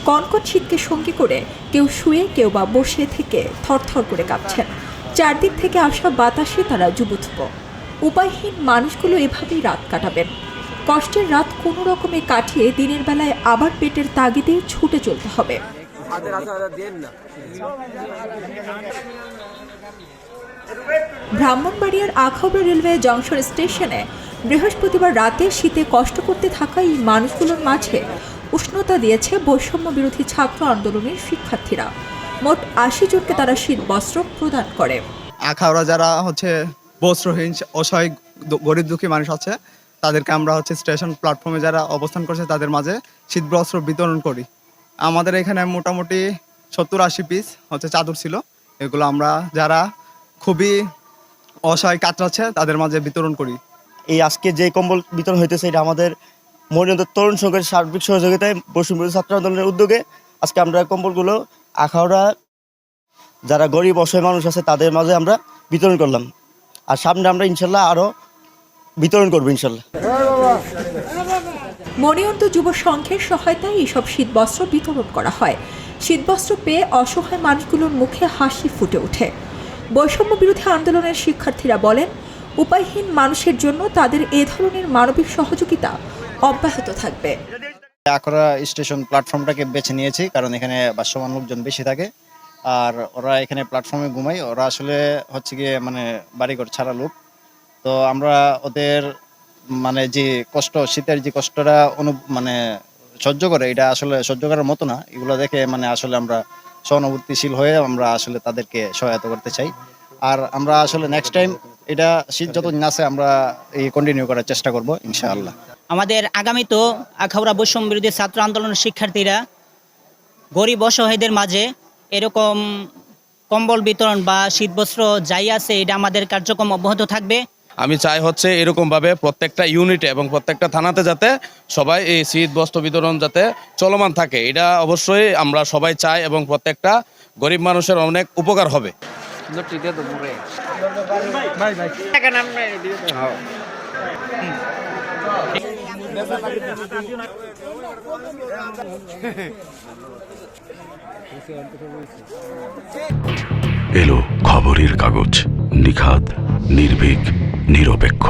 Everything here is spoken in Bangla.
কনকন শীতকে সঙ্গী করে কেউ শুয়ে কেউ বা বসে থেকে থরথর করে কাঁপছেন। চারদিক থেকে আসা বাতাসে তারা জুবুথুবো। উপায়হীন মানুষগুলো এভাবেই রাত কাটাবেন। কষ্টের রাত কোনো রকমে কাটিয়ে দিনের বেলায় আবার পেটের তাগিদে ছুটে চলতে হবে। ব্রাহ্মণবাড়িয়ার আখাউড়া রেলওয়ে জংশন স্টেশনে বৃহস্পতিবার রাতে শীতে কষ্ট করতে থাকা এই মানুষগুলোর মাঝে উষ্ণতা দিয়েছে বৈষম্য বিরোধী ছাত্র আন্দোলনের শিক্ষার্থীরা। মোট ৮০ জনকে তারা শীত বস্ত্র প্রদান করে। আখাউড়া যারা বস্ত্রহীন অসহায় গরিব দুঃখী মানুষ আছে তাদেরকে আমরা স্টেশন প্ল্যাটফর্মে যারা অবস্থান করছে তাদের মাঝে শীত বস্ত্র বিতরণ করি। আমাদের এখানে মোটামুটি ৭০-৮০ পিস চাদর ছিল। এগুলো আমরা যারা খুবই অসহায় কাতরাচ্ছে তাদের মাঝে বিতরণ করি। এই আজকে যে কম্বল বিতরণ হইতেছে এটা আমাদের মনোনীত তরুণ সংঘের সার্বিক সহযোগিতায় বৈষম্য বিরোধী ছাত্র আন্দোলনের উদ্যোগে আজকে আমরা কম্বলগুলো আখাউড়া যারা গরিব অসহায় মানুষ আছে তাদের মাঝে আমরা বিতরণ করলাম। আর সামনে আমরা ইনশাল্লাহ আরো বিতরণ করবো ইনশাল্লাহ। মণিয়ন্ত যুব সংঘের সহায়তায় এইসব শীতবস্ত্র বিতরণ করা হয়। শীতবস্ত্র পেয়ে অসহায় মানুষগুলোর মুখে হাসি ফুটে ওঠে। বৈষম্য বিরোধী আন্দোলনের শিক্ষার্থীরা বলেন, উপায়হীন মানুষের জন্য তাদের এ ধরনের মানবিক সহযোগিতা অব্যাহত থাকবে। আখাউড়া স্টেশন প্ল্যাটফর্মটাকে বেছে নিয়েছি কারণ এখানে ভাসমান লোকজন বেশি থাকে আর ওরা এখানে প্ল্যাটফর্মে ঘুমায়। ওরা আসলে বাড়িঘর ছাড়া লোক। তো আমরা ওদের যে কষ্ট, শীতের যে কষ্টটা সহ্য করে, এটা আসলে সহ্য করার মতো না। এগুলো দেখে আসলে আমরা সহানুভূতিশীল হয়ে আমরা আসলে তাদেরকে সহায়তা করতে চাই। আর আমরা আসলে নেক্সট টাইম এটা শীত যতদিন আছে আমরা এই কন্টিনিউ করার চেষ্টা করব ইনশাআল্লাহ। আমাদের আগামীতেও আখাউড়া বৈষম্য বিরোধী ছাত্র আন্দোলনের শিক্ষার্থীরা গরিব অসহায়দের মাঝে এরকম কম্বল বিতরণ বা শীতবস্ত্র যাই আছে এটা আমাদের কার্যক্রম অব্যাহত থাকবে। আমি চাই এরকমভাবে প্রত্যেকটা ইউনিটে এবং প্রত্যেকটা থানাতে যাতে সবাই এই শীত বস্ত্র বিতরণ যাতে চলমান থাকে, এটা অবশ্যই আমরা সবাই চাই এবং প্রত্যেকটা গরিব মানুষের অনেক উপকার হবে। এলো খবরের কাগজ, নিখাদ, নির্ভীক, নিরপেক্ষ।